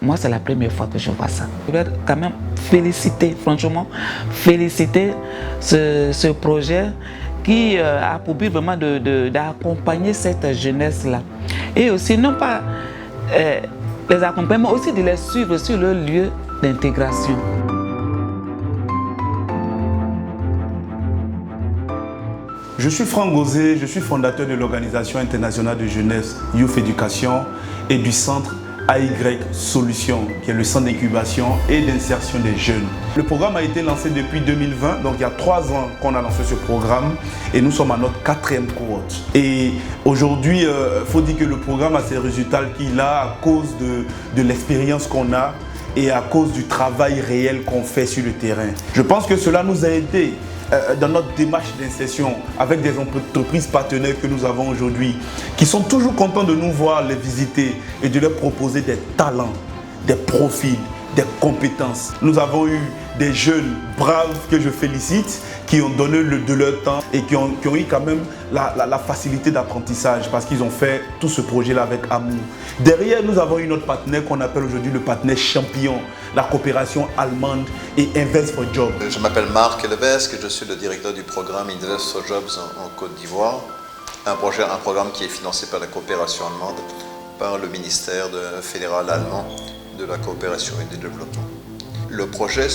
Moi, c'est la première fois que je vois ça. Je vais quand même féliciter, franchement, féliciter ce projet qui a pour but vraiment d'accompagner cette jeunesse-là. Et aussi, non pas les accompagner, mais aussi de les suivre sur leur lieu d'intégration. Je suis Franck Gauzé, je suis fondateur de l'Organisation internationale de jeunesse Youth Education et du centre AY Solutions, qui est le centre d'incubation et d'insertion des jeunes. Le programme a été lancé depuis 2020, donc il y a 3 ans qu'on a lancé ce programme et nous sommes à notre 4e cohorte. Et aujourd'hui, il faut dire que le programme a ses résultats qu'il a à cause de l'expérience qu'on a et à cause du travail réel qu'on fait sur le terrain. Je pense que cela nous a aidés dans notre démarche d'insertion avec des entreprises partenaires que nous avons aujourd'hui, qui sont toujours contents de nous voir, les visiter et de leur proposer des talents, des profils, des compétences. Nous avons eu des jeunes braves que je félicite, qui ont donné de leur temps et qui ont eu quand même la facilité d'apprentissage parce qu'ils ont fait tout ce projet-là avec amour. Derrière, nous avons eu notre partenaire qu'on appelle aujourd'hui le partenaire champion, la coopération allemande et Invest for Jobs. Je m'appelle Marc Levesque, je suis le directeur du programme Invest for Jobs en Côte d'Ivoire. Un programme qui est financé par la coopération allemande, par le ministère fédéral allemand de la coopération et du développement. Le projet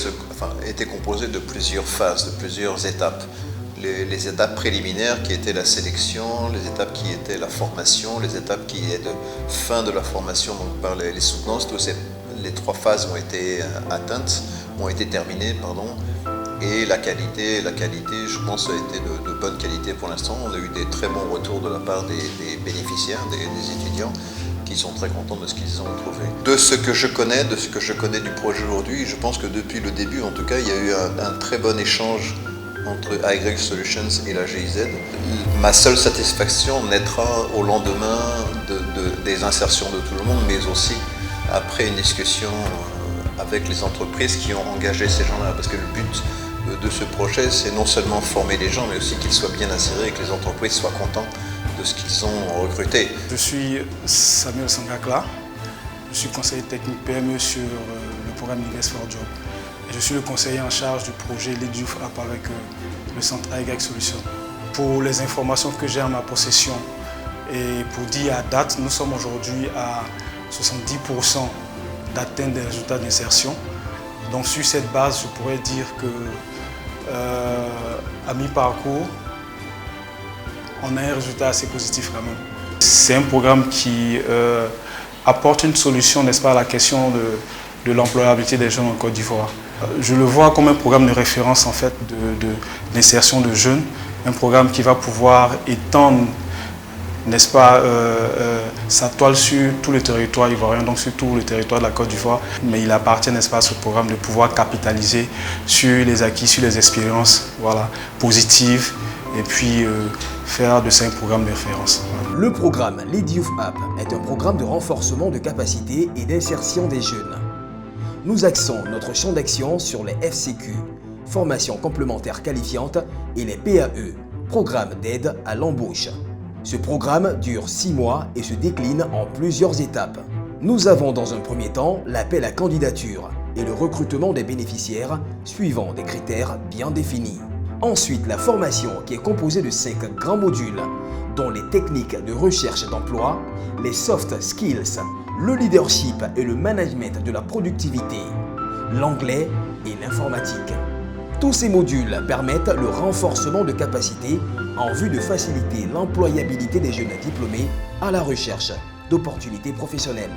était composé de plusieurs phases, de plusieurs étapes. Les étapes préliminaires qui étaient la sélection, les étapes qui étaient la formation, les étapes qui étaient de fin de la formation donc par les soutenances. Les 3 phases ont été atteintes, ont été terminées, pardon. Et la qualité, je pense, a été de bonne qualité pour l'instant. On a eu des très bons retours de la part des bénéficiaires, des étudiants, qui sont très contents de ce qu'ils ont trouvé. De ce que je connais du projet aujourd'hui, je pense que depuis le début, en tout cas, il y a eu un très bon échange entre AY Solutions et la GIZ. Ma seule satisfaction naîtra au lendemain des insertions de tout le monde, mais aussi après une discussion avec les entreprises qui ont engagé ces gens-là. Parce que le but de ce projet, c'est non seulement former les gens, mais aussi qu'ils soient bien insérés et que les entreprises soient contents de ce qu'ils ont recruté. Je suis Samuel Sangakla, je suis conseiller technique PME sur le programme Invest for Jobs. Et je suis le conseiller en charge du projet Lead Youth App avec le centre AY Solutions. Pour les informations que j'ai en ma possession et pour dire à date, nous sommes aujourd'hui à 70% d'atteinte des résultats d'insertion. Donc sur cette base, je pourrais dire que à mi-parcours, on a un résultat assez positif quand même. C'est un programme qui apporte une solution, n'est-ce pas, à la question de l'employabilité des jeunes en Côte d'Ivoire. Je le vois comme un programme de référence en fait d'insertion de jeunes, un programme qui va pouvoir étendre, n'est-ce pas, sa toile sur tout le territoire ivoirien, donc sur tout le territoire de la Côte d'Ivoire. Mais il appartient, n'est-ce pas, à ce programme de pouvoir capitaliser sur les acquis, sur les expériences, voilà, positives, et puis faire de ça un programme de référence. Le programme Lead Youth App est un programme de renforcement de capacités et d'insertion des jeunes. Nous axons notre champ d'action sur les FCQ, formations complémentaires qualifiantes, et les PAE, programmes d'aide à l'embauche. Ce programme dure 6 mois et se décline en plusieurs étapes. Nous avons dans un premier temps l'appel à candidature et le recrutement des bénéficiaires suivant des critères bien définis. Ensuite, la formation qui est composée de 5 grands modules, dont les techniques de recherche d'emploi, les soft skills, le leadership et le management de la productivité, l'anglais et l'informatique. Tous ces modules permettent le renforcement de capacités en vue de faciliter l'employabilité des jeunes diplômés à la recherche d'opportunités professionnelles.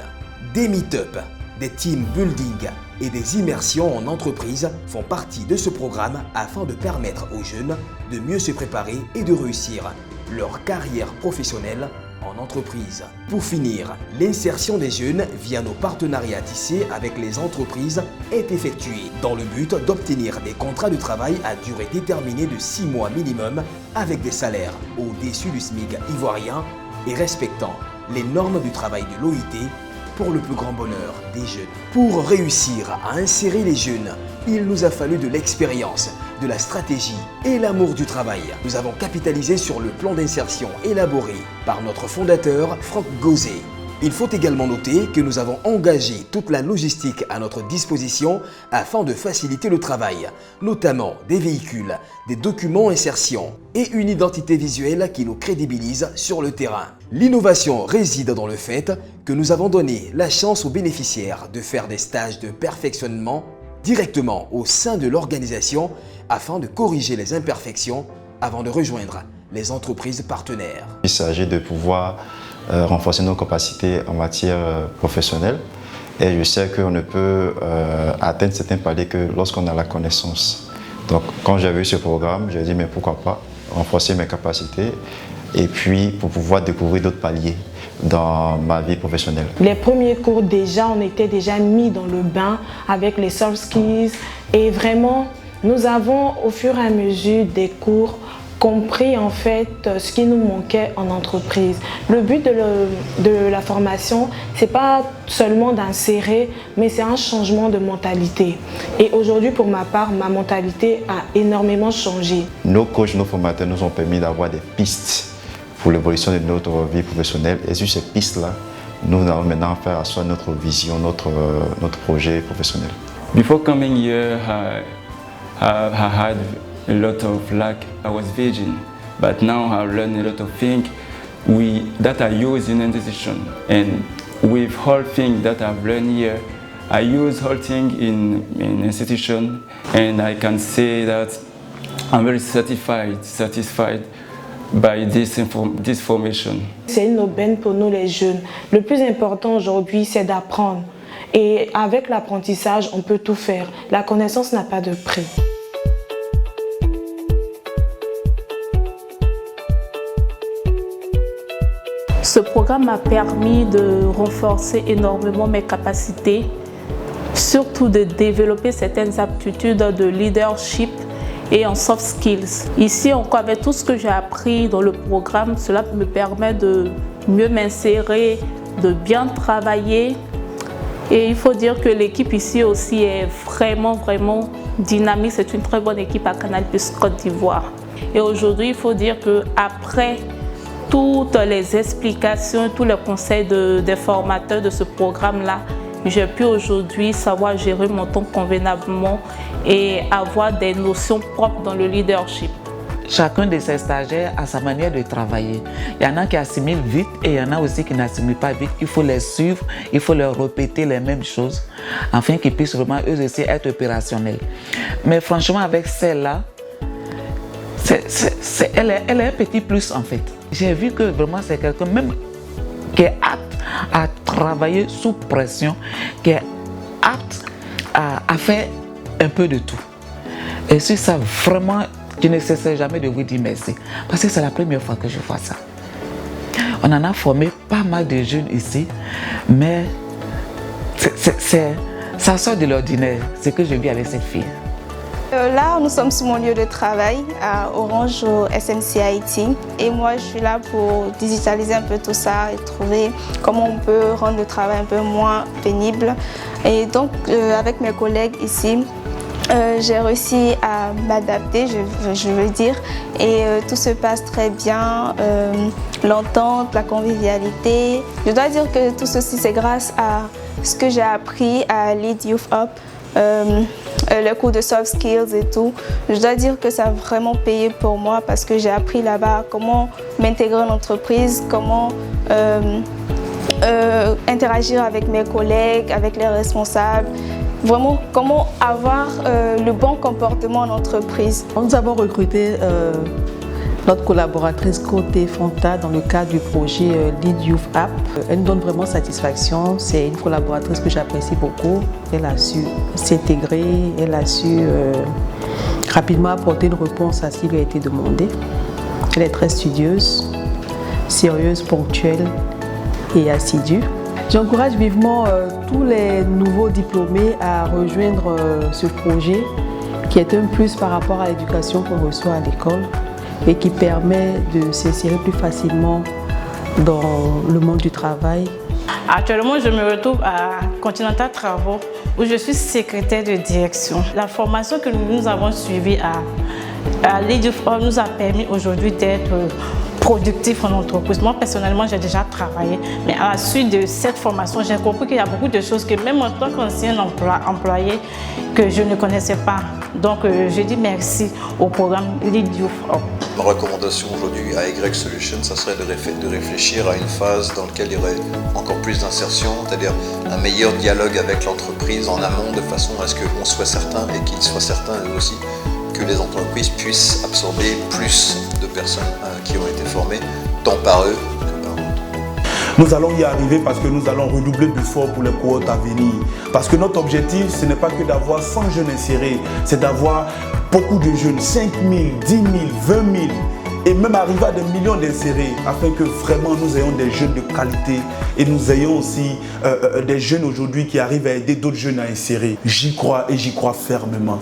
Des meet-up, des team building et des immersions en entreprise font partie de ce programme afin de permettre aux jeunes de mieux se préparer et de réussir leur carrière professionnelle en entreprise. Pour finir, l'insertion des jeunes via nos partenariats tissés avec les entreprises est effectuée dans le but d'obtenir des contrats de travail à durée déterminée de 6 mois minimum avec des salaires au-dessus du SMIC ivoirien et respectant les normes du travail de l'OIT pour le plus grand bonheur des jeunes. Pour réussir à insérer les jeunes, il nous a fallu de l'expérience, de la stratégie et l'amour du travail. Nous avons capitalisé sur le plan d'insertion élaboré par notre fondateur Franck Gauzé. Il faut également noter que nous avons engagé toute la logistique à notre disposition afin de faciliter le travail, notamment des véhicules, des documents insertion et une identité visuelle qui nous crédibilise sur le terrain. L'innovation réside dans le fait que nous avons donné la chance aux bénéficiaires de faire des stages de perfectionnement directement au sein de l'organisation afin de corriger les imperfections avant de rejoindre les entreprises partenaires. Il s'agit de pouvoir renforcer nos capacités en matière professionnelle et je sais qu'on ne peut atteindre certains paliers que lorsqu'on a la connaissance. Donc quand j'ai vu ce programme, j'ai dit mais pourquoi pas renforcer mes capacités et puis pour pouvoir découvrir d'autres paliers dans ma vie professionnelle. Les premiers cours déjà, on était déjà mis dans le bain avec les soft skills et vraiment nous avons au fur et à mesure des cours compris en fait ce qui nous manquait en entreprise. Le but de la formation, c'est pas seulement d'insérer, mais c'est un changement de mentalité. Et aujourd'hui, pour ma part, ma mentalité a énormément changé. Nos coachs, nos formateurs nous ont permis d'avoir des pistes pour l'évolution de notre vie professionnelle. Et sur ces pistes-là, nous allons maintenant faire asseoir notre vision, notre projet professionnel. Before coming here, I had a lot of lack. I was virgin, but now I learned a lot of things that I use in institution. And with all things that I've learned here, I use whole thing in institution, and I can say that I'm very satisfied by this formation. C'est une aubaine pour nous les jeunes. Le plus important aujourd'hui, c'est d'apprendre. Et avec l'apprentissage, on peut tout faire. La connaissance n'a pas de prix. Ce programme m'a permis de renforcer énormément mes capacités, surtout de développer certaines aptitudes de leadership et en soft skills. Ici encore, avec tout ce que j'ai appris dans le programme, cela me permet de mieux m'insérer, de bien travailler. Et il faut dire que l'équipe ici aussi est vraiment dynamique. C'est une très bonne équipe à Canal+ Côte d'Ivoire. Et aujourd'hui, il faut dire qu'après toutes les explications, tous les conseils des formateurs de ce programme-là, j'ai pu aujourd'hui savoir gérer mon temps convenablement et avoir des notions propres dans le leadership. Chacun de ces stagiaires a sa manière de travailler. Il y en a qui assimilent vite et il y en a aussi qui n'assimilent pas vite. Il faut les suivre, il faut leur répéter les mêmes choses afin qu'ils puissent vraiment eux aussi être opérationnels. Mais franchement, avec celle-là, elle est un petit plus en fait. J'ai vu que vraiment c'est quelqu'un même qui est apte à travailler sous pression, qui est apte à faire un peu de tout. Et sur ça, vraiment, je ne cesserai jamais de vous dire merci. Parce que c'est la première fois que je vois ça. On en a formé pas mal de jeunes ici, mais ça sort de l'ordinaire, ce que je vis avec cette fille. Là, nous sommes sur mon lieu de travail à Orange, au SMCIT. Et moi, je suis là pour digitaliser un peu tout ça et trouver comment on peut rendre le travail un peu moins pénible. Et donc, avec mes collègues ici, j'ai réussi à m'adapter, je veux dire, et tout se passe très bien, l'entente, la convivialité. Je dois dire que tout ceci, c'est grâce à ce que j'ai appris à Lead Youth Up, le cours de soft skills et tout. Je dois dire que ça a vraiment payé pour moi parce que j'ai appris là-bas comment m'intégrer en entreprise, comment interagir avec mes collègues, avec les responsables. Vraiment, comment avoir le bon comportement en entreprise. Nous avons recruté notre collaboratrice Côté Fonta dans le cadre du projet Lead Youth App. Elle nous donne vraiment satisfaction. C'est une collaboratrice que j'apprécie beaucoup. Elle a su s'intégrer, elle a su rapidement apporter une réponse à ce qui lui a été demandé. Elle est très studieuse, sérieuse, ponctuelle et assidue. J'encourage vivement tous les nouveaux diplômés à rejoindre ce projet qui est un plus par rapport à l'éducation qu'on reçoit à l'école et qui permet de s'insérer plus facilement dans le monde du travail. Actuellement, je me retrouve à Continental Travaux où je suis secrétaire de direction. La formation que nous avons suivie à Lead Youth Up nous a permis aujourd'hui d'être productif en entreprise. Moi, personnellement, j'ai déjà travaillé, mais à la suite de cette formation, j'ai compris qu'il y a beaucoup de choses que même en tant qu'ancien employé, que je ne connaissais pas. Donc, je dis merci au programme Lead Youth Up. Ma recommandation aujourd'hui à Y Solutions, ça serait de réfléchir à une phase dans laquelle il y aurait encore plus d'insertion, c'est-à-dire un meilleur dialogue avec l'entreprise en amont, de façon à ce qu'on soit certain et qu'ils soient certains eux aussi que les entreprises puissent absorber plus de personnes qui ont été formées, tant par eux que par d'autres. Nous allons y arriver parce que nous allons redoubler d'efforts pour les cohortes à venir. Parce que notre objectif, ce n'est pas que d'avoir 100 jeunes insérés, c'est d'avoir beaucoup de jeunes, 5 000, 10 000, 20 000, et même arriver à des millions d'insérés, afin que vraiment nous ayons des jeunes de qualité et nous ayons aussi des jeunes aujourd'hui qui arrivent à aider d'autres jeunes à insérer. J'y crois et j'y crois fermement.